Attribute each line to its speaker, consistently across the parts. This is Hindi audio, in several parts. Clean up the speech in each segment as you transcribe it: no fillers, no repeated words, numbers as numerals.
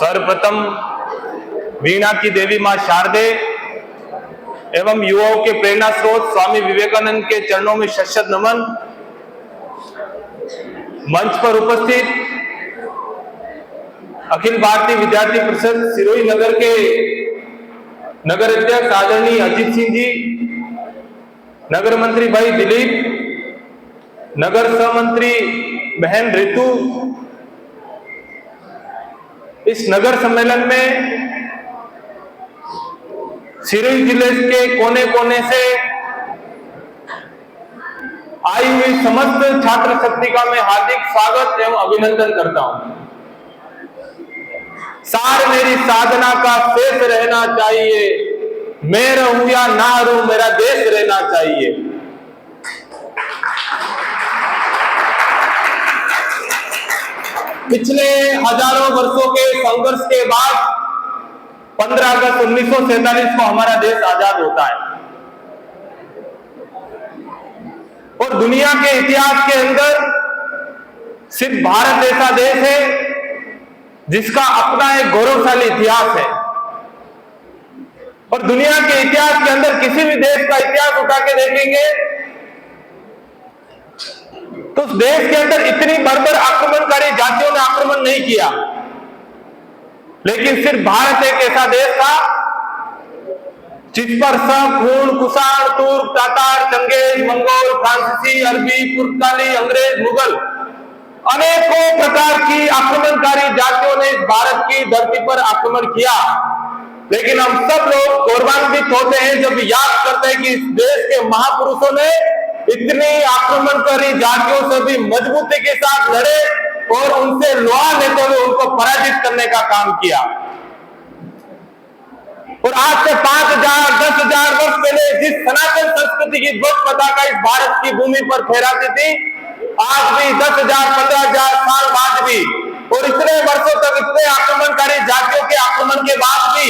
Speaker 1: सर्वप्रथम वीणा की देवी मां शारदे एवं युवाओं के प्रेरणा स्रोत स्वामी विवेकानंद के चरणों में शत नमन। मंच पर उपस्थित अखिल भारतीय विद्यार्थी परिषद सिरोही नगर के नगर अध्यक्ष आदरणीय अजीत सिंह जी, नगर मंत्री भाई दिलीप, नगर सहमंत्री बहन रितु, इस नगर सम्मेलन में सिरोही जिले के कोने कोने से आई हुई समस्त छात्र शक्ति का मैं हार्दिक स्वागत एवं अभिनंदन करता हूं। सार मेरी साधना का शेष रहना चाहिए, मैं रहूं या ना रहूं मेरा देश रहना चाहिए। पिछले हजारों वर्षों के संघर्ष के बाद 15 अगस्त 1947 को हमारा देश आजाद होता है और दुनिया के इतिहास के अंदर सिर्फ भारत ऐसा देश है जिसका अपना एक गौरवशाली इतिहास है। और दुनिया के इतिहास के अंदर किसी भी देश का इतिहास उठा के देखेंगे तो उस देश के अंदर इतनी बर्बर आक्रमणकारी जातियों ने आक्रमण नहीं किया, लेकिन सिर्फ भारत एक ऐसा देश था जिस पर शक, खून, कुषाण, तुर्क, तातार, चंगेज, मंगोल, फ्रांसीसी, अरबी, पुर्तगाली, अंग्रेज, मुगल अनेकों प्रकार की आक्रमणकारी जातियों ने इस भारत की धरती पर आक्रमण किया। लेकिन हम सब लोग गौरवान्वित होते हैं जब याद करते हैं कि इस देश के महापुरुषों ने इतनी आक्रमणकारी जातियों से भी मजबूती के साथ लड़े और उनसे लोहा लेते हुए उनको पराजित करने का काम किया। और आज से 5000 10,000 वर्ष पहले जिस सनातन संस्कृति की ध्वज पताका इस भारत की भूमि पर फहराती थी, आज भी 10,000 15,000 साल बाद भी और इतने वर्षों तक इतने आक्रमणकारी जातियों के आक्रमण के बाद भी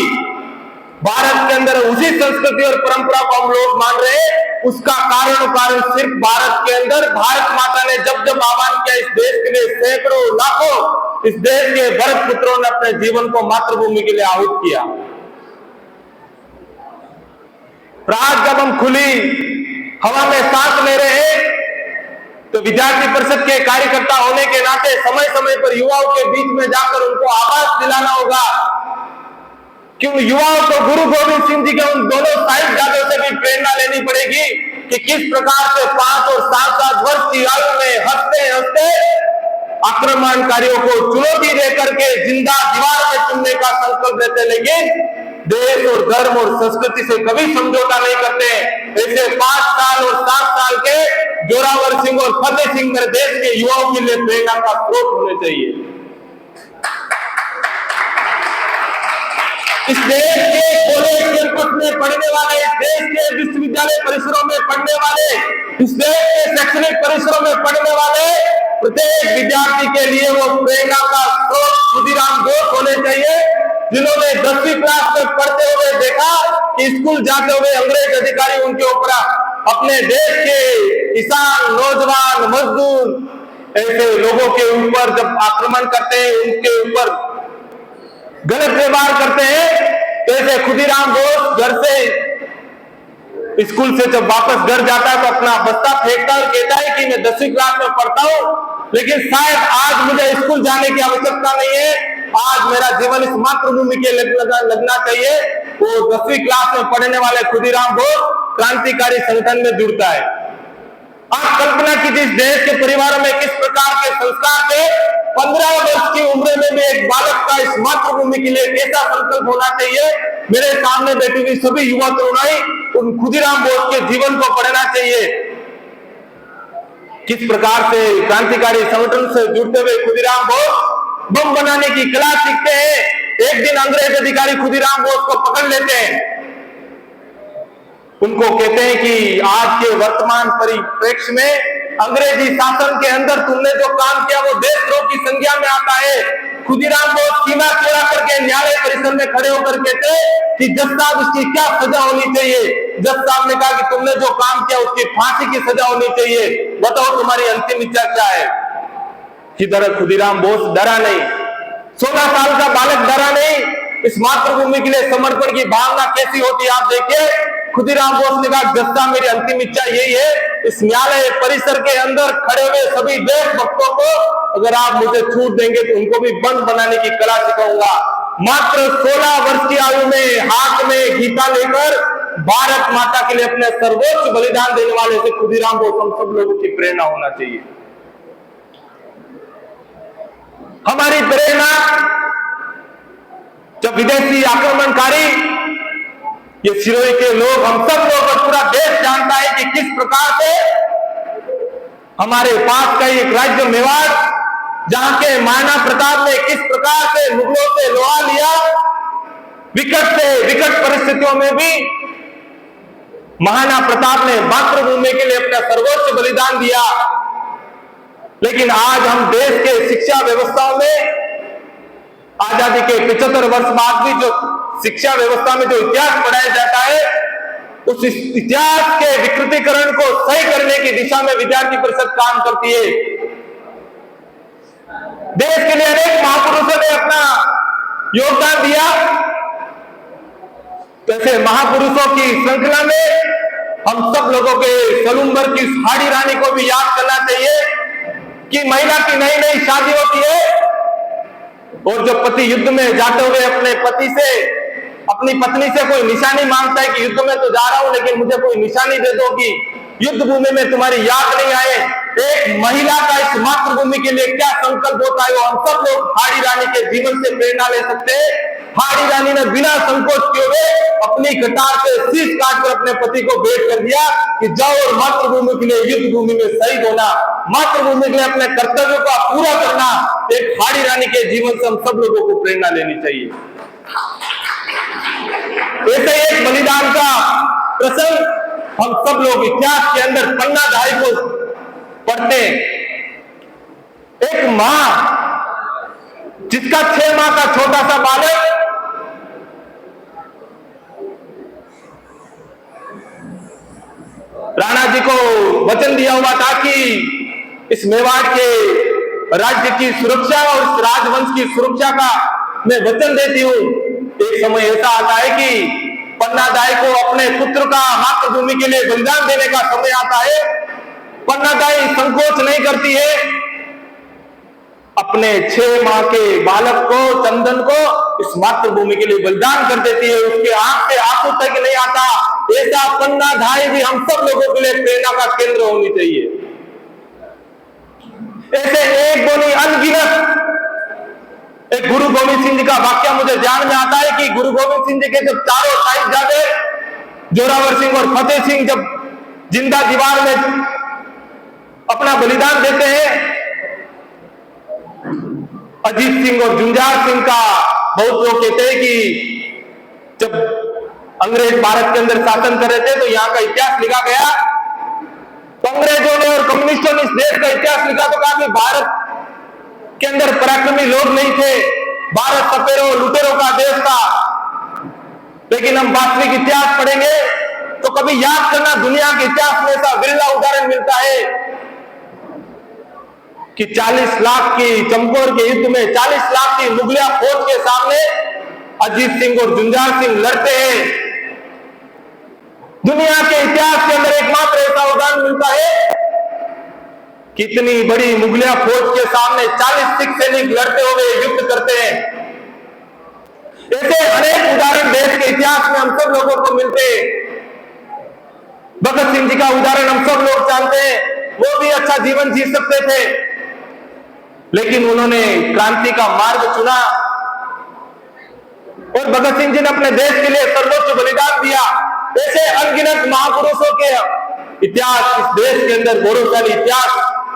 Speaker 1: भारत के अंदर उसी संस्कृति और परंपरा को हम लोग मान रहे हैं। उसका कारण सिर्फ भारत के अंदर भारत माता ने जब जब आह्वान किया इस देश के लिए, सैकड़ों लाखों इस देश के भरत पुत्रों ने अपने जीवन को मातृभूमि के लिए आहुत किया। आज जब हम खुली हवा में सांस ले रहे हैं तो विद्यार्थी परिषद के कार्यकर्ता होने के नाते समय समय पर युवाओं के बीच में जाकर उनको आवाज दिलाना होगा। क्यों युवाओं को गुरु गोविंद सिंह जी के उन दोनों साहिबजादों से भी प्रेरणा लेनी पड़ेगी कि किस प्रकार से 5 और 7 वर्ष की आयु में हंसते हंसते आक्रमणकारियों को चुनौती देकर के जिंदा दीवार में चुनने का संकल्प लेते, लेकिन देश और धर्म और संस्कृति से कभी समझौता नहीं करते। ऐसे 5 साल और 7 साल के जोरावर सिंह और फतेह सिंह मेरे देश के युवाओं के लिए प्रेरणा का स्रोत होने चाहिए। इस देश के कॉलेज कैंपस में पढ़ने वाले, इस देश के विश्वविद्यालय परिसरों में पढ़ने वाले, इस देश के शैक्षणिक परिसरों में पढ़ने वाले प्रत्येक विद्यार्थी के लिए वो प्रेरणा का स्रोत खुदीराम बोस होने चाहिए, जिन्होंने 10वीं क्लास में पढ़ते हुए देखा कि स्कूल जाते हुए अंग्रेज अधिकारी उनके ऊपर अपने देश के किसान, नौजवान, मजदूर ऐसे लोगों के ऊपर जब आक्रमण करते हैं, उनके ऊपर गलत व्यवहार करते हैं, तो ऐसे खुदीराम बोस घर से स्कूल से जब वापस घर जाता है तो अपना बस्ता फेंकता है और कहता है कि मैं 10वीं क्लास में पढ़ता हूं, लेकिन शायद आज मुझे स्कूल जाने की आवश्यकता नहीं है, आज मेरा जीवन इस मातृभूमि के लगना चाहिए। वो 10वीं क्लास में पढ़ने वाले खुदीराम बोस क्रांतिकारी संगठन में जुड़ता है। आप कल्पना कीजिए इस देश के परिवारों में किस प्रकार के संस्कार थे। 15 वर्ष की उम्र में भी एक बालक का इस मातृभूमि के लिए कैसा संकल्प होना चाहिए। मेरे सामने बैठी हुई सभी युवा तरुणाई उन खुदीराम बोस के जीवन को पढ़ना चाहिए। किस प्रकार से क्रांतिकारी संगठन से जुड़ते हुए खुदीराम बोस बम बनाने की कला सीखते हैं। एक दिन अंग्रेज अधिकारी खुदीराम बोस को पकड़ लेते हैं, उनको कहते हैं कि आज के वर्तमान परिप्रेक्ष्य में अंग्रेजी शासन के अंदर तुमने जो काम किया वो देशद्रोह की संज्ञा में आता है। खुदीराम बोस सीना चौड़ा करके न्यायालय परिसर में खड़े होकर कहते कि जज साहब इसकी क्या सजा होनी चाहिए। जज साहब ने कहा कि तुमने जो काम किया उसकी फांसी की सजा होनी चाहिए, बताओ तुम्हारी अंतिम इच्छा क्या है। की तरह खुदीराम बोस डरा नहीं, 16 साल का बालक डरा नहीं। इस मातृभूमि के लिए समर्पण की भावना कैसी होती है आप देखिए। खुदीराम बोस ने कहा जस्ता मेरी अंतिम इच्छा यही है, इस न्यायालय परिसर के अंदर खड़े हुए सभी देशभक्तों को अगर आप मुझे छूट देंगे तो उनको भी बंद बनाने की कला सिखाऊंगा। मात्र 16 वर्ष की आयु में हाथ में गीता लेकर भारत माता के लिए अपने सर्वोच्च बलिदान देने वाले से खुदीराम बोस हम सब लोगों की प्रेरणा होना चाहिए। हमारी प्रेरणा जब विदेशी आक्रमणकारी ये सिरोही के लोग, हम सब लोग और पूरा देश जानता है कि किस प्रकार से हमारे पास का एक राज्य मेवाड़, जहां के महाराणा प्रताप ने किस प्रकार से मुगलों से लोहा लिया, विकट से विकट परिस्थितियों में भी महाराणा प्रताप ने मातृभूमि के लिए अपना सर्वोच्च बलिदान दिया। लेकिन आज हम देश के शिक्षा व्यवस्था में आजादी के 75 वर्ष बाद भी जो शिक्षा व्यवस्था में जो इतिहास पढ़ाया जाता है, उस इतिहास के विकृतीकरण को सही करने की दिशा में विद्यार्थी परिषद काम करती है। देश के लिए अनेक महापुरुषों ने अपना योगदान दिया। ऐसे महापुरुषों की श्रृंखला में हम सब लोगों के सलूम्बर की हाड़ी रानी को भी याद करना चाहिए कि महिला की नई नई शादी होती है और जो पति युद्ध में जाते हुए अपने पति से, अपनी पत्नी से कोई निशानी मांगता है कि युद्ध में तो जा रहा हूं लेकिन मुझे कोई निशानी दे दो कि युद्ध भूमि में तुम्हारी याद नहीं आए। एक महिला का इस मातृभूमि के लिए क्या संकल्प होता है वो हम सब लोग हाड़ी रानी के जीवन से प्रेरणा ले सकते हैं। हाड़ी रानी ने बिना संकोच किए हुए अपनी कटार से शीश काटकर अपने पति को भेंट कर दिया कि जाओ और मातृभूमि के लिए युद्ध भूमि में शहीद होना, मातृभूमि के लिए अपने कर्तव्यों का पूरा करना। एक हाड़ी रानी के जीवन से हम सब लोगों को प्रेरणा लेनी चाहिए। ऐसे एक बलिदान का प्रसंग हम सब लोग इतिहास के अंदर पन्ना धाई को पढ़ते हैं। एक मां जिसका 6 माह का छोटा सा बालक राणा जी को वचन दिया हुआ था कि इस मेवाड़ के राज्य की सुरक्षा और इस राजवंश की सुरक्षा का मैं वचन देती हूं। एक समय ऐसा आता है कि पन्ना दाई को अपने पुत्र का मातृभूमि के लिए बलिदान देने का समय आता है। पन्ना दाई संकोच नहीं करती है, अपने 6 माह के बालक को, चंदन को इस मातृभूमि के लिए बलिदान कर देती है। उसके आंख से आंसू तक नहीं आता। ऐसा पन्ना धाई भी हम सब लोगों के लिए प्रेरणा का केंद्र होनी चाहिए। ऐसे एक बोली अनगिनत, एक गुरु गोविंद सिंह जी का वाक्य मुझे ध्यान में आता है कि गुरु गोविंद सिंह जी के जब चारों साहिबजादे जोरावर सिंह और फतेह सिंह जब जिंदा दीवार में अपना बलिदान देते हैं, अजीत सिंह और जुंजार सिंह का बहुत लोग कहते हैं कि जब अंग्रेज भारत के अंदर शासन कर रहे थे तो यहाँ का इतिहास लिखा गया। तो अंग्रेजों ने और कम्युनिस्टों ने इस देश का इतिहास लिखा तो कहा कि भारत के अंदर पराक्रमी लोग नहीं थे, भारत सपेरों लुटेरों का देश था। लेकिन हम वास्तविक इतिहास पढ़ेंगे तो कभी याद करना, दुनिया के इतिहास में ऐसा विरला उदाहरण मिलता है कि 40 लाख की चंपारण के युद्ध में 40 लाख की मुगलिया फौज के सामने अजीत सिंह और जुंजार सिंह लड़ते हैं। दुनिया के इतिहास के अंदर एकमात्र ऐसा उदाहरण मिलता है कि इतनी बड़ी मुगलिया फौज के सामने 40 सिख सैनिक लड़ते हुए युद्ध करते हैं। ऐसे अनेक उदाहरण देश के इतिहास में हम सब लोगों को मिलते हैं। भगत सिंह जी का उदाहरण हम सब लोग जानते हैं, वो भी अच्छा जीवन जी सकते थे लेकिन उन्होंने क्रांति का मार्ग चुना और भगत सिंह जी ने अपने देश के लिए सर्वोच्च बलिदान दिया। ऐसे अनगिनत महापुरुषों के इतिहास, इस देश के अंदर गौरवशाली इतिहास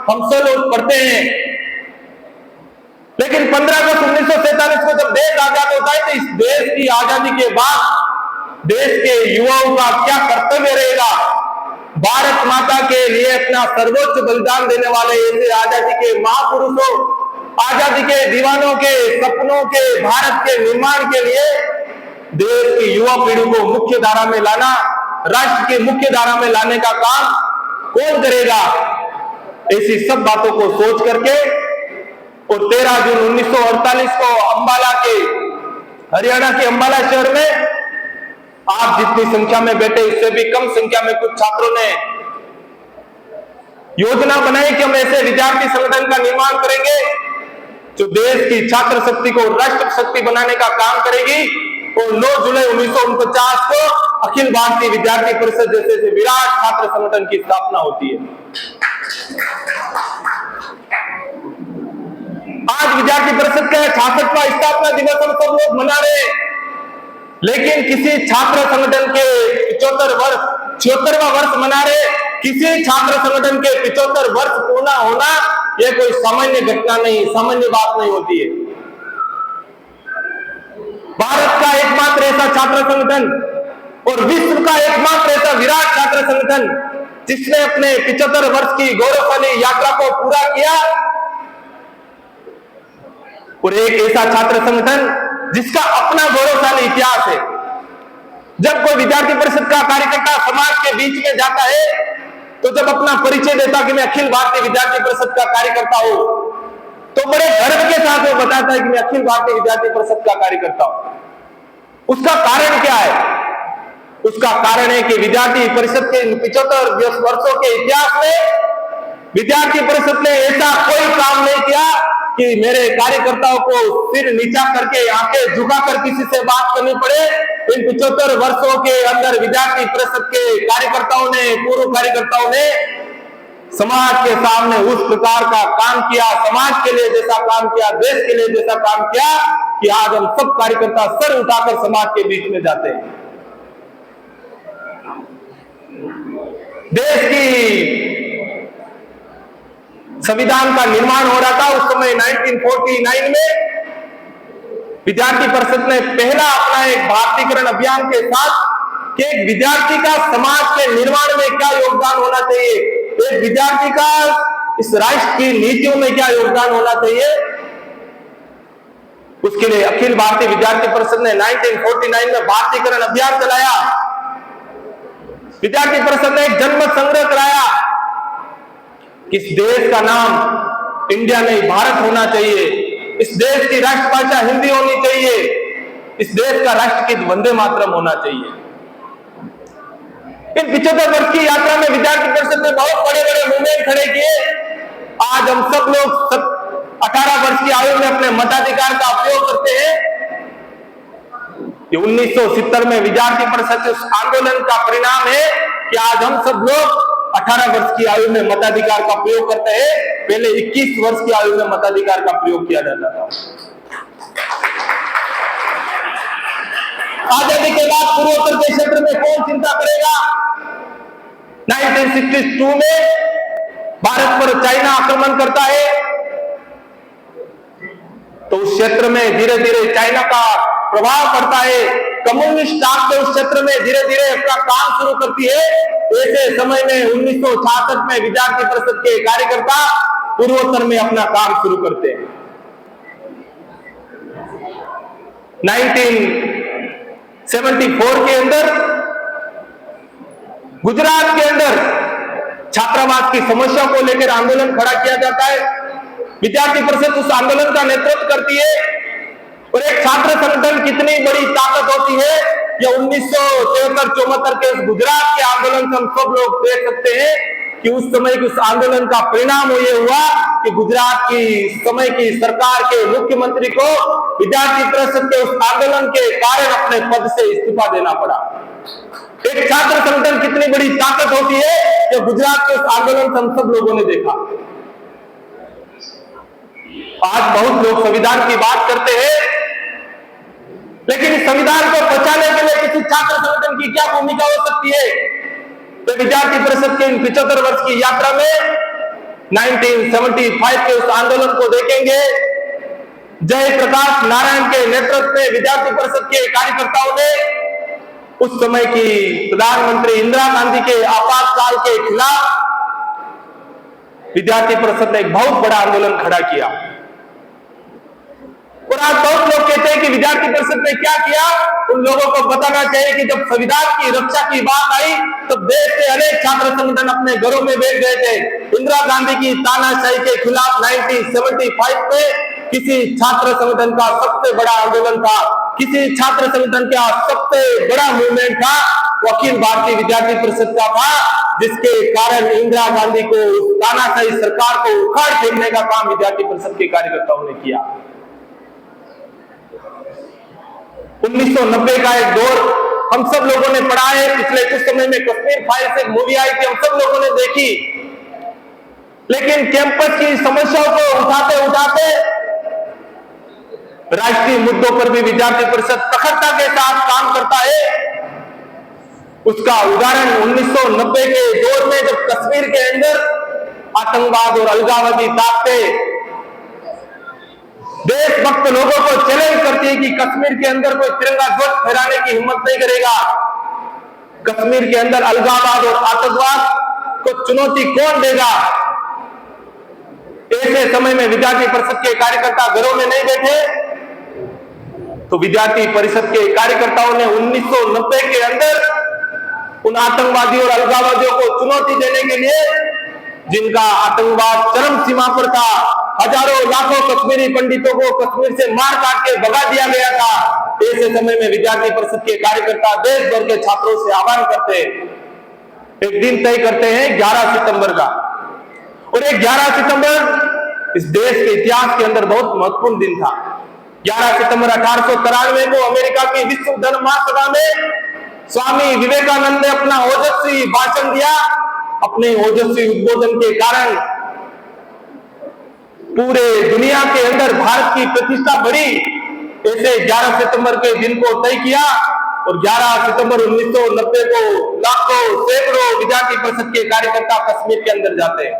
Speaker 1: हम सब लोग पढ़ते हैं। लेकिन 15 अगस्त 1947 को जब देश आजाद होता है तो इस देश की आजादी के बाद देश के युवाओं का क्या कर्तव्य रहेगा? भारत माता के लिए अपना सर्वोच्च बलिदान देने वाले ऐसे आजादी के महापुरुषों, आजादी के दीवानों के सपनों के भारत के निर्माण के लिए देश की युवा पीढ़ी को मुख्य धारा में लाना, राष्ट्र के मुख्य धारा में लाने का काम कौन करेगा? ऐसी सब बातों को सोच करके और 13 जून 1948 को अंबाला के, हरियाणा के अंबाला शहर में आप जितनी संख्या में बैठे उससे भी कम संख्या में कुछ छात्रों ने योजना बनाई कि हम ऐसे विद्यार्थी संगठन का निर्माण करेंगे जो देश की छात्र शक्ति को राष्ट्र शक्ति बनाने का काम करेगी। और 9 जुलाई 1949 को अखिल भारतीय विद्यार्थी परिषद जैसे विराट छात्र संगठन की स्थापना होती है। आज विद्यार्थी परिषद का 66वां स्थापना दिवस हम सब लोग मना रहे हैं, लेकिन किसी छात्र संगठन के 76वां वर्ष मना रहे, किसी छात्र संगठन के 75 वर्ष पूर्ण होना यह कोई सामान्य घटना नहीं, सामान्य बात नहीं होती है। भारत का एकमात्र ऐसा छात्र संगठन और विश्व का एकमात्र ऐसा विराट छात्र संगठन जिसने अपने 75 वर्ष की गौरवशाली यात्रा को पूरा किया, और एक ऐसा छात्र संगठन जिसका अपना गौरवशाली इतिहास है। जब कोई विद्यार्थी परिषद का कार्यकर्ता समाज के बीच में जाता है तो जब अपना परिचय देता कि मैं अखिल भारतीय विद्यार्थी परिषद का कार्यकर्ता हूं, तो बड़े गर्व के साथ वो बताता है कि मैं अखिल भारतीय विद्यार्थी परिषद का कार्यकर्ता हूं। उसका कारण क्या है? उसका कारण है कि विद्यार्थी परिषद के 75 वर्षों के इतिहास में विद्यार्थी परिषद ने ऐसा कोई काम नहीं किया कि मेरे कार्यकर्ताओं को सिर नीचा करके आंखें झुकाकर किसी से बात करनी पड़े। इन 75 वर्षों के अंदर विद्यार्थी परिषद के कार्यकर्ताओं ने, पूर्व कार्यकर्ताओं ने समाज के सामने उस प्रकार का काम किया, समाज के लिए जैसा काम किया, देश के लिए जैसा काम किया कि आज हम सब कार्यकर्ता सर उठाकर समाज के बीच में जाते हैं। देश की संविधान का निर्माण हो रहा था उस समय 1949 में विद्यार्थी परिषद ने पहला अपना एक भारतीकरण अभियान के साथ कि एक विद्यार्थी का समाज के निर्माण में क्या योगदान होना चाहिए, एक विद्यार्थी का इस राष्ट्र की नीतियों में क्या योगदान होना चाहिए, उसके लिए अखिल भारतीय विद्यार्थी परिषद ने 1949 में भारतीकरण अभियान चलाया। विद्यार्थी परिषद ने एक जनमत संग्रह कराया। इस देश का नाम इंडिया नहीं भारत होना चाहिए, इस देश की राष्ट्रभाषा हिंदी होनी चाहिए, इस देश का राष्ट्रगीत वंदे मातरम होना चाहिए। इन 75 वर्ष की यात्रा में विद्यार्थी परिषद ने बहुत बड़े बड़े मूवमेंट खड़े किए। आज हम सब लोग 18 वर्ष की आयु में अपने मताधिकार का उपयोग करते हैं। 1970 में विद्यार्थी परिषद उस आंदोलन का परिणाम है कि आज हम सब लोग 18 वर्ष की आयु में मताधिकार का प्रयोग करते हैं। पहले 21 वर्ष की आयु में मताधिकार का प्रयोग किया जाता था। आजादी के बाद पूर्वोत्तर के क्षेत्र में कौन चिंता करेगा? 1962 में भारत पर चाइना आक्रमण करता है तो उस क्षेत्र में धीरे धीरे चाइना का प्रभाव पड़ता है। कम्युनिस्ट ताकत उस क्षेत्र में धीरे धीरे अपना काम शुरू करती है। ऐसे समय में 1966 में विद्यार्थी परिषद के कार्यकर्ता पूर्वोत्तर में अपना काम शुरू करते हैं। 1974 के अंदर गुजरात के अंदर छात्रावास की समस्या को लेकर आंदोलन खड़ा किया जाता है। विद्यार्थी परिषद उस आंदोलन का नेतृत्व करती है। और एक छात्र संगठन कितनी बड़ी ताकत होती है यह 1973-74 के गुजरात के आंदोलन से हम सब लोग देख सकते हैं कि उस समय उस आंदोलन का परिणाम ये हुआ कि गुजरात की समय की सरकार के मुख्यमंत्री को विद्यार्थी परिषद के उस आंदोलन के कारण अपने पद से इस्तीफा देना पड़ा। एक छात्र संगठन कितनी बड़ी ताकत होती है कि गुजरात के उस आंदोलन से हम सब लोगों ने देखा। आज बहुत लोग संविधान की बात करते हैं, लेकिन संविधान को बचाने के लिए किसी छात्र संगठन की क्या भूमिका हो सकती है? तो विद्यार्थी परिषद के इन 75 वर्ष की यात्रा में 1975 के उस आंदोलन को देखेंगे। जयप्रकाश नारायण के नेतृत्व में विद्यार्थी परिषद के कार्यकर्ताओं ने उस समय की प्रधानमंत्री इंदिरा गांधी के आपातकाल के खिलाफ विद्यार्थी परिषद ने एक बहुत बड़ा आंदोलन खड़ा किया। और आज बहुत लोग कहते हैं कि विद्यार्थी परिषद ने क्या किया। उन लोगों को बताना चाहिए कि जब संविधान की रक्षा की बात आई तब देश के अनेक छात्र संगठन अपने घरों में बैठ गए थे। इंदिरा गांधी की तानाशाही के खिलाफ 1975 में किसी छात्र संगठन का सबसे बड़ा आंदोलन था, किसी छात्र संगठन का सबसे बड़ा मूवमेंट था, वो अखिल भारतीय विद्यार्थी परिषद का था, जिसके कारण इंदिरा गांधी को, तानाशाही सरकार को उखाड़ फेंकने का काम विद्यार्थी परिषद के कार्यकर्ताओं ने किया। 1990 का एक दौर हम सब लोगों ने पढ़ा है। पिछले कुछ समय में कश्मीर फाइल्स एक मूवी आई थी, हम सब लोगों ने देखी। लेकिन कैंपस की समस्याओं को उठाते उठाते राष्ट्रीय मुद्दों पर भी विद्यार्थी परिषद प्रखरता के साथ काम करता है। उसका उदाहरण 1990 के दौर में जब कश्मीर के अंदर आतंकवाद और अलगाववादी ताकतें देशभक्त लोगों को चैलेंज करती है कि कश्मीर के अंदर कोई तिरंगा ध्वज फहराने की हिम्मत नहीं करेगा, कश्मीर के अंदर अलगाववाद और आतंकवाद को चुनौती कौन देगा। ऐसे समय में विद्यार्थी परिषद के कार्यकर्ता घरों में नहीं बैठे, तो विद्यार्थी परिषद के कार्यकर्ताओं ने 1990 के अंदर उन आतंकवादियों और अलगाववादियों को चुनौती देने के लिए, जिनका आतंकवाद चरम सीमा पर था, हजारों लाखों कश्मीरी पंडितों को कश्मीर से मार काट के भगा दिया गया था, ऐसे समय में विद्यार्थी परिषद के कार्यकर्ता देश भर के छात्रों से आह्वान करते हैं, एक दिन तय करते हैं 11 सितंबर का। और ये 11 सितंबर इस देश के इतिहास के अंदर बहुत महत्वपूर्ण दिन था। 11 सितंबर 1893 को अमेरिका की विश्व धर्म महासभा में स्वामी विवेकानंद ने अपना ओजस्वी भाषण दिया। अपने ओजस्वी उद्बोधन के कारण पूरे दुनिया के अंदर भारत की प्रतिष्ठा बढ़ी। ऐसे 11 सितंबर के दिन को तय किया और 11 सितंबर 1990 को लाखों सैकड़ों विद्यार्थी परिषद के कार्यकर्ता कश्मीर के अंदर जाते हैं।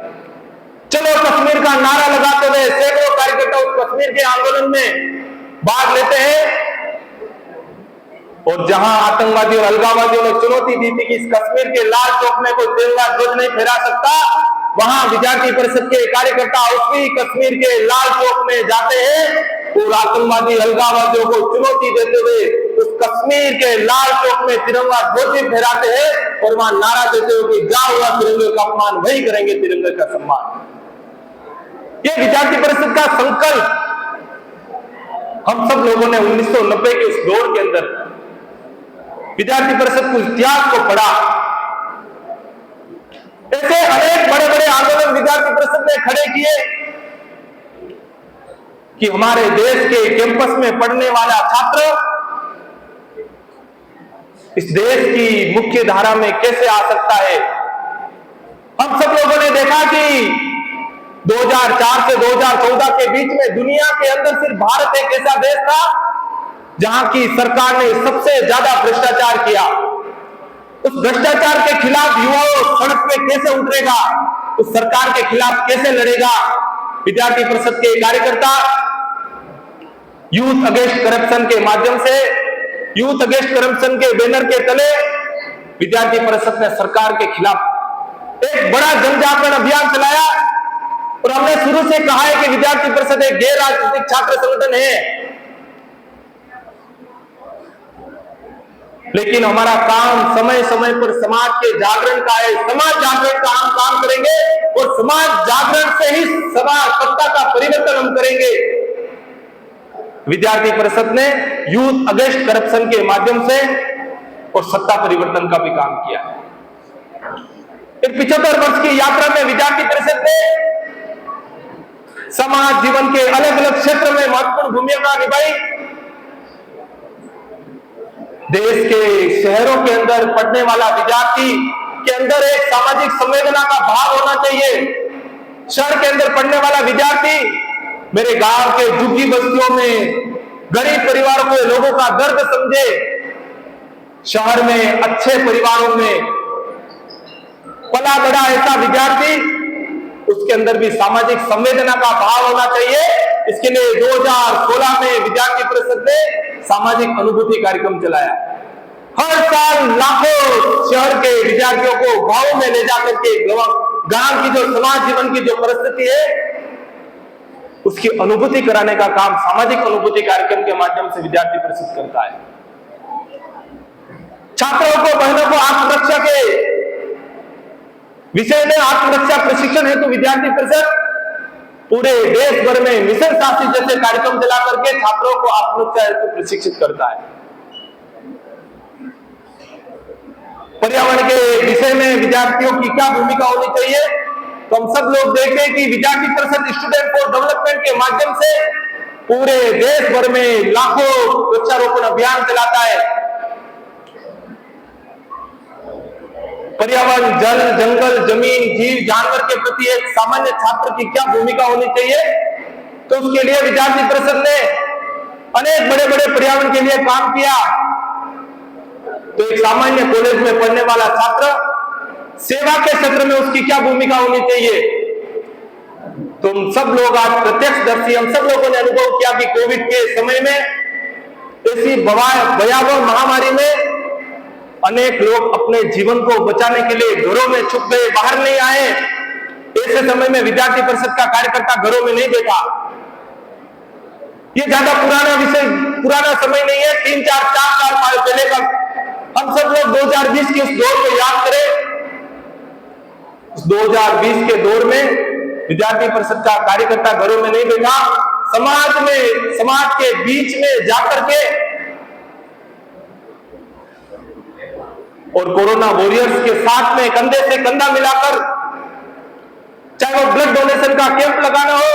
Speaker 1: चलो कश्मीर का नारा लगाते हुए सैकड़ों कार्यकर्ता उस कश्मीर के आंदोलन में भाग लेते हैं। और जहां आतंकवादी और अलगाववादियों ने चुनौती दी थी कि इस कश्मीर के लाल चौक में कोई तिरंगा ध्वज नहीं फहरा सकता, वहां विद्यार्थी परिषद के कार्यकर्ता उसी कश्मीर के लाल चौक में जाते हैं और आतंकवादी अलगाववादियों को चुनौती देते हुए उस कश्मीर के लाल चौक में तिरंगा ध्वज भी फहराते हैं और वहां नारा देते हुए कि जा हुआ तिरंगे का अपमान वही करेंगे तिरंगे का सम्मान। ये विद्यार्थी परिषद का संकल्प हम सब लोगों ने 1990 के उस दौर के अंदर विद्यार्थी परिषद को इतिहास को पढ़ा। ऐसे अनेक बड़े बड़े आंदोलन विद्यार्थी परिषद ने खड़े किए कि हमारे देश के कैंपस में पढ़ने वाला छात्र इस देश की मुख्य धारा में कैसे आ सकता है। हम सब लोगों ने देखा कि 2004 से 2014 के बीच में दुनिया के अंदर सिर्फ भारत एक ऐसा देश था जहां की सरकार ने सबसे ज्यादा भ्रष्टाचार किया। उस भ्रष्टाचार के खिलाफ युवाओं सड़क पे कैसे उतरेगा, उस सरकार के खिलाफ कैसे लड़ेगा। विद्यार्थी परिषद के कार्यकर्ता यूथ अगेंस्ट करप्शन के माध्यम से, यूथ अगेंस्ट करप्शन के बैनर के तले विद्यार्थी परिषद ने सरकार के खिलाफ एक बड़ा जन जागरण अभियान चलाया। और हमने शुरू से कहा है कि विद्यार्थी परिषद एक गैर राजनीतिक छात्र संगठन है, लेकिन हमारा काम समय समय पर समाज के जागरण का है। समाज जागरण का हम काम करेंगे और समाज जागरण से ही समाज सत्ता का परिवर्तन हम करेंगे। विद्यार्थी परिषद ने यूथ अगेंस्ट करप्शन के माध्यम से और सत्ता परिवर्तन का भी काम किया। एक 75 वर्ष की यात्रा में विद्यार्थी परिषद ने समाज जीवन के अलग अलग क्षेत्र में महत्वपूर्ण भूमिका निभाई। देश के शहरों के अंदर पढ़ने वाला विद्यार्थी के अंदर एक सामाजिक संवेदना का भाव होना चाहिए। शहर के अंदर पढ़ने वाला विद्यार्थी मेरे गांव के झुग्गी बस्तियों में गरीब परिवारों के लोगों का दर्द समझे। शहर में अच्छे परिवारों में पला बड़ा ऐसा विद्यार्थी, उसके अंदर भी सामाजिक संवेदना का भाव होना चाहिए। इसके लिए 2016 में विद्यार्थी परिषद ने सामाजिक अनुभूति कार्यक्रम चलाया। हर साल लाखों शहर के विद्यार्थियों को गांव में ले जाकर के गांव की जो समाज जीवन की जो परिस्थिति है उसकी अनुभूति कराने का काम सामाजिक अनुभूति कार्यक्रम के माध्यम से विद्यार्थी परिषद करता है। छात्रों को, बहनों को आत्मरक्षा के विषय में आत्मरक्षा प्रशिक्षण हेतु विद्यार्थी परिषद पूरे देश भर में मिशन साथी जैसे कार्यक्रम चला करके छात्रों को आत्मरक्षा हेतु प्रशिक्षित करता है। पर्यावरण के विषय में विद्यार्थियों की क्या भूमिका होनी चाहिए, तो हम सब लोग देखते हैं कि विद्यार्थी परिषद स्टूडेंट फॉर डेवलपमेंट के माध्यम से पूरे देश भर में लाखों वृक्षारोपण अभियान चलाता है। पर्यावरण, जल, जंगल, जमीन, जीव, जानवर के प्रति एक सामान्य छात्र की क्या भूमिका होनी चाहिए, तो उसके लिए विद्यार्थी परिषद ने अनेक बड़े बड़े पर्यावरण के लिए काम किया। तो एक सामान्य कॉलेज में पढ़ने वाला छात्र सेवा के क्षेत्र में उसकी क्या भूमिका होनी चाहिए, तो हम सब लोग आज प्रत्यक्षदर्शी, हम सब लोगों ने अनुभव किया कि कोविड के समय में ऐसी भयावह महामारी में अनेक लोग अपने जीवन को बचाने के लिए घरों में छुप गए, बाहर नहीं आए। ऐसे समय में विद्यार्थी परिषद का कार्यकर्ता घरों में नहीं बैठा। ये ज्यादा पुराना समय नहीं है, 3-4 साल पहले का। हम सब लोग 2020 के उस दौर को याद करें। उस 2020 के दौर में विद्यार्थी परिषद का कार्यकर्ता घरों में नहीं बैठा, समाज के बीच में जाकर के और कोरोना वॉरियर्स के साथ में कंधे से कंधा मिलाकर, चाहे वो ब्लड डोनेशन का कैंप लगाना हो,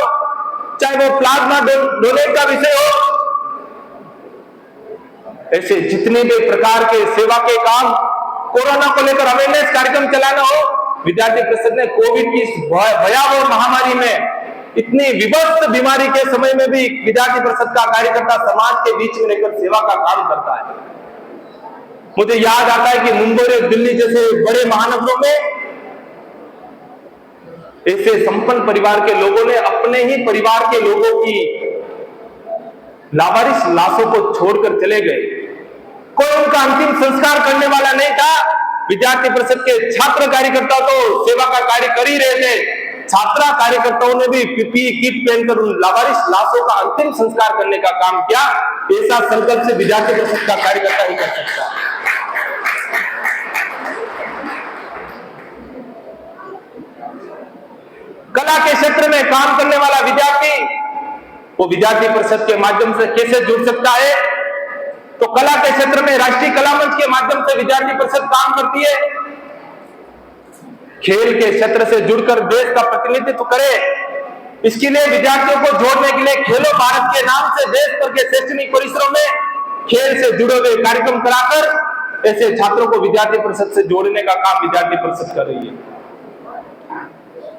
Speaker 1: चाहे वो प्लाज्मा डोनेट का विषय हो, ऐसे जितने भी प्रकार के सेवा के काम, कोरोना को लेकर अवेयरनेस कार्यक्रम चलाना हो, विद्यार्थी परिषद ने कोविड की भयावह महामारी में, इतनी विभत्स बीमारी के समय में भी विद्यार्थी परिषद का कार्यकर्ता समाज के बीच में रहकर सेवा का काम करता है। मुझे याद आता है कि मुंबई और दिल्ली जैसे बड़े महानगरों में ऐसे संपन्न परिवार के लोगों ने अपने ही परिवार के लोगों की लावारिस लाशों को छोड़कर चले गए। कोई उनका अंतिम संस्कार करने वाला नहीं था। विद्यार्थी परिषद के छात्र कार्यकर्ता तो सेवा का कार्य कर ही रहे थे, छात्रा कार्यकर्ताओं ने भी पीपीई किट पहनकर उन लावारिस लाशों का अंतिम संस्कार करने का काम किया। ऐसा संकल्प से विद्यार्थी परिषद का कार्यकर्ता ही कर सकता है। कला के क्षेत्र में काम करने वाला विद्यार्थी, वो विद्यार्थी परिषद के माध्यम से कैसे जुड़ सकता है, तो कला के क्षेत्र में राष्ट्रीय कला मंच के माध्यम से विद्यार्थी परिषद काम करती है। खेल के क्षेत्र से जुड़कर देश का प्रतिनिधित्व करे, इसके लिए विद्यार्थियों को जोड़ने के लिए खेलो भारत के नाम से देश भर के शैक्षणिक परिसरों में खेल से जुड़े हुए कार्यक्रम कराकर ऐसे छात्रों को विद्यार्थी परिषद से जोड़ने का काम विद्यार्थी परिषद कर रही है।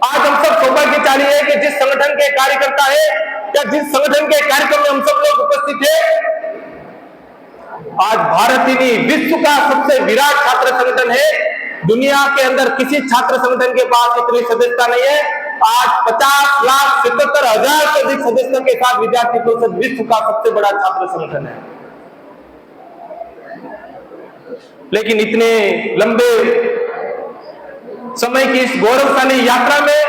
Speaker 1: आज हम सब सौभाग्यशाली है कि जिस संगठन के कार्यकर्ता है या जिस संगठन के कार्यक्रम में हम सब लोग उपस्थित है, आज भारत ही नहीं विश्व का सबसे विराट छात्र संगठन है। दुनिया के अंदर किसी छात्र संगठन के पास इतनी सदस्यता नहीं है। आज 50,77,000 से अधिक सदस्यों के साथ विद्यार्थी परिषद विश्व का सबसे बड़ा छात्र संगठन है। लेकिन इतने लंबे समय की इस गौरवशाली यात्रा में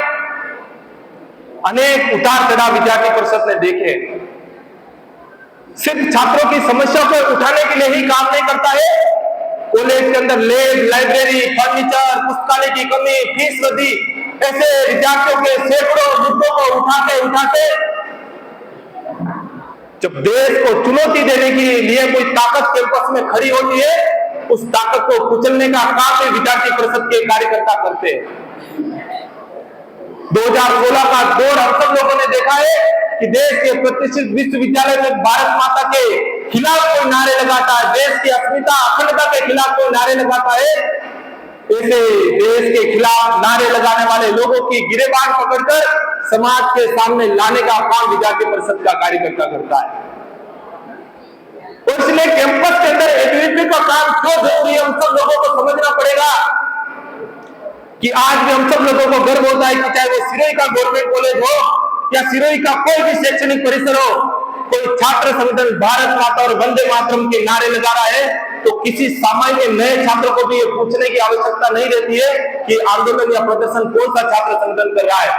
Speaker 1: अनेक उतार चढ़ाव विद्यार्थी परिषद ने देखे। सिर्फ छात्रों की समस्या को उठाने के लिए ही काम नहीं करता है। कॉलेज के अंदर लैब, लाइब्रेरी, फर्नीचर, पुस्तकालय की कमी, फीस वृद्धि, ऐसे विद्यार्थियों के सैकड़ों मुद्दों को उठाते जब देश को चुनौती देने के लिए कोई ताकत कैंपस में खड़ी होती है, उस ताकत को कुचलने का काम भी विद्यार्थी परिषद के कार्यकर्ता करते हैं। 2016 का दौर हम सब लोगों ने देखा है कि देश के प्रतिष्ठित विश्वविद्यालय में भारत माता के खिलाफ कोई नारे लगाता है, देश की अस्मिता अखंडता के खिलाफ कोई नारे लगाता है, ऐसे देश के खिलाफ नारे लगाने वाले लोगों की गिरेबान पकड़कर समाज के सामने लाने का काम विद्यार्थी परिषद का कार्यकर्ता करता है। और इसलिए कैंपस के अंदर एबीवीपी का काम क्यों जरूरी है, हम सब लोगों को समझना पड़ेगा कि आज भी हम सब लोगों को गर्व होता है कि चाहे वो सिरोही का गवर्नमेंट कॉलेज हो या सिरोही का कोई भी शैक्षणिक परिसर हो, कोई छात्र संगठन भारत माता और वंदे मातरम के नारे लगा रहा है, तो किसी सामान्य नए छात्र को भी ये पूछने की आवश्यकता नहीं रहती है कि आंदोलन या प्रदर्शन कौन सा छात्र संगठन कर रहा है।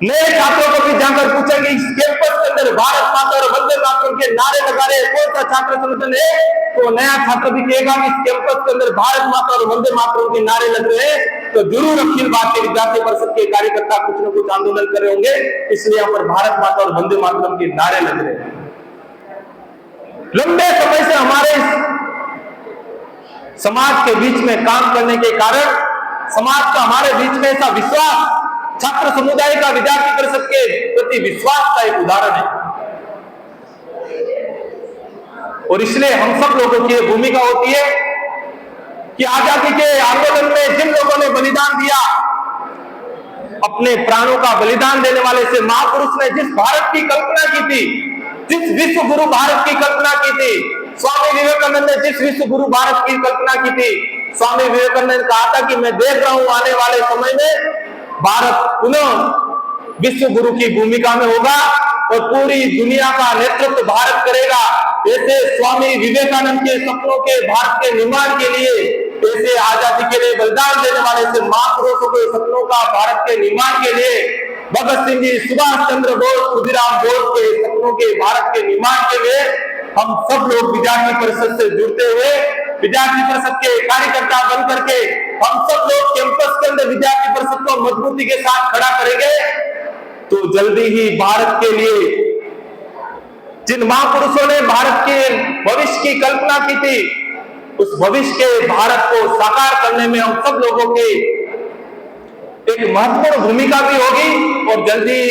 Speaker 1: नए छात्रों को भी जाकर पूछेंगे इस कैंपस के अंदर भारत माता और वंदे मातरम के नारे लगा रहे कौन सा छात्र संगठन है, तो नया छात्र भी कहेगा कि इस कैंपस के अंदर भारत माता और वंदे मातरम के नारे लग रहे हैं। तो जरूर अखिल भारतीय विद्यार्थी परिषद के कार्यकर्ता कुछ न कुछ आंदोलन कर रहे होंगे। इसलिए यहाँ पर भारत माता और वंदे मातरम के नारे लग रहे हैं। लंबे समय से हमारे समाज के बीच में काम करने के कारण समाज का हमारे बीच में ऐसा विश्वास, छात्र समुदाय का विद्यार्थी परिषद के प्रति विश्वास का एक उदाहरण है। और इसलिए हम सब लोगों की भूमिका होती है कि आजादी के आंदोलन में जिन लोगों ने बलिदान दिया, अपने प्राणों का बलिदान देने वाले से महापुरुष ने जिस भारत की कल्पना की थी, जिस विश्व गुरु भारत की कल्पना की थी, स्वामी विवेकानंद ने जिस विश्व गुरु भारत की कल्पना की थी, स्वामी विवेकानंद ने कहा था कि मैं देख रहा हूं आने वाले समय में भारत पुनः विश्व गुरु की भूमिका में होगा और पूरी दुनिया का नेतृत्व भारत करेगा। ऐसे स्वामी विवेकानंद के सपनों के भारत के निर्माण के लिए, ऐसे आजादी के लिए बलिदान देने वाले से महापुरुषों के सपनों का भारत के निर्माण के लिए, भगत सिंह जी, सुभाष चंद्र बोस, खुदीराम बोस के सपनों के भारत के निर्माण के लिए हम सब लोग विद्यार्थी परिषद से जुड़ते हुए, विद्यार्थी परिषद के कार्यकर्ता बन करके हम सब लोग कैंपस के अंदर विद्यार्थी परिषद को मजबूती के साथ खड़ा करेंगे, तो जल्दी ही भारत के लिए जिन महापुरुषों ने भारत के भविष्य की कल्पना की थी, उस भविष्य के भारत को साकार करने में हम सब लोगों की एक महत्वपूर्ण भूमिका भी होगी और जल्दी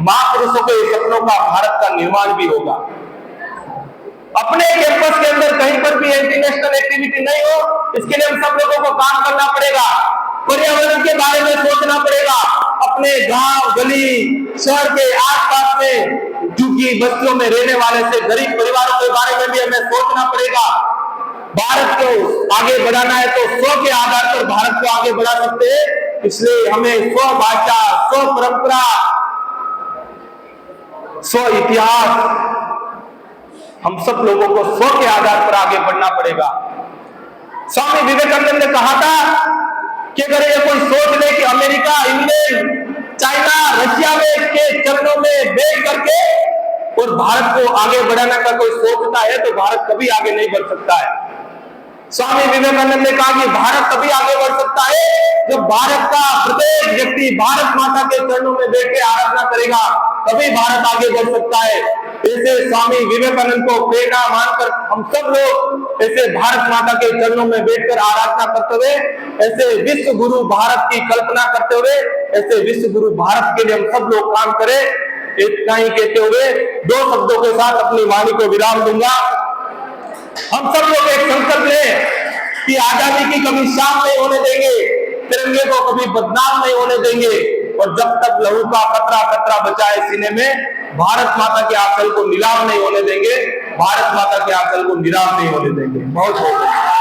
Speaker 1: महापुरुषों के सपनों का भारत का निर्माण भी होगा। अपने कैंपस के अंदर कहीं पर भी एंटी नेशनल एक्टिविटी नहीं हो, इसके लिए हम सब लोगों को काम करना पड़ेगा। पर्यावरण के बारे में सोचना पड़ेगा। अपने गांव, गली, शहर के आसपास में झुग्गी बस्तियों में रहने वाले से गरीब परिवारों के बारे में भी हमें सोचना पड़ेगा। भारत को आगे बढ़ाना है तो स्व के आधार पर भारत को आगे बढ़ा सकते हैं। इसलिए हमें स्व भाषा, स्व परंपरा, स्व इतिहास, हम सब लोगों को स्व के आधार पर आगे बढ़ना पड़ेगा। स्वामी विवेकानंद ने कहा था कि अगर ये कोई सोच ले कि अमेरिका, इंग्लैंड, चाइना, रशिया में के चरणों में बैठ करके और भारत को आगे बढ़ाने का कोई सोचता है तो भारत कभी आगे नहीं बढ़ सकता है। स्वामी विवेकानंद ने कहा कि भारत तभी आगे बढ़ सकता है जब भारत का प्रत्येक व्यक्ति भारत माता के चरणों में बैठ के आराधना करेगा, तभी भारत आगे बढ़ सकता है। ऐसे स्वामी विवेकानंद को प्रेरणा मानकर हम सब लोग ऐसे भारत माता के चरणों में बैठकर आराधना करते हुए, ऐसे विश्व गुरु भारत की कल्पना करते हुए, ऐसे विश्व गुरु भारत के लिए हम सब लोग काम करें। इतना ही कहते हुए दो शब्दों के साथ अपनी वाणी को विराम दूंगा। हम सब लोग एक संकल्प लें कि आजादी की कभी शाम नहीं होने देंगे, तिरंगे को कभी बदनाम नहीं होने देंगे और जब तक लहू का कतरा कतरा बचा है सीने में, भारत माता के आंचल को नीलाम नहीं होने देंगे, भारत माता के आंचल को नीलाम नहीं होने देंगे। बहुत बहुत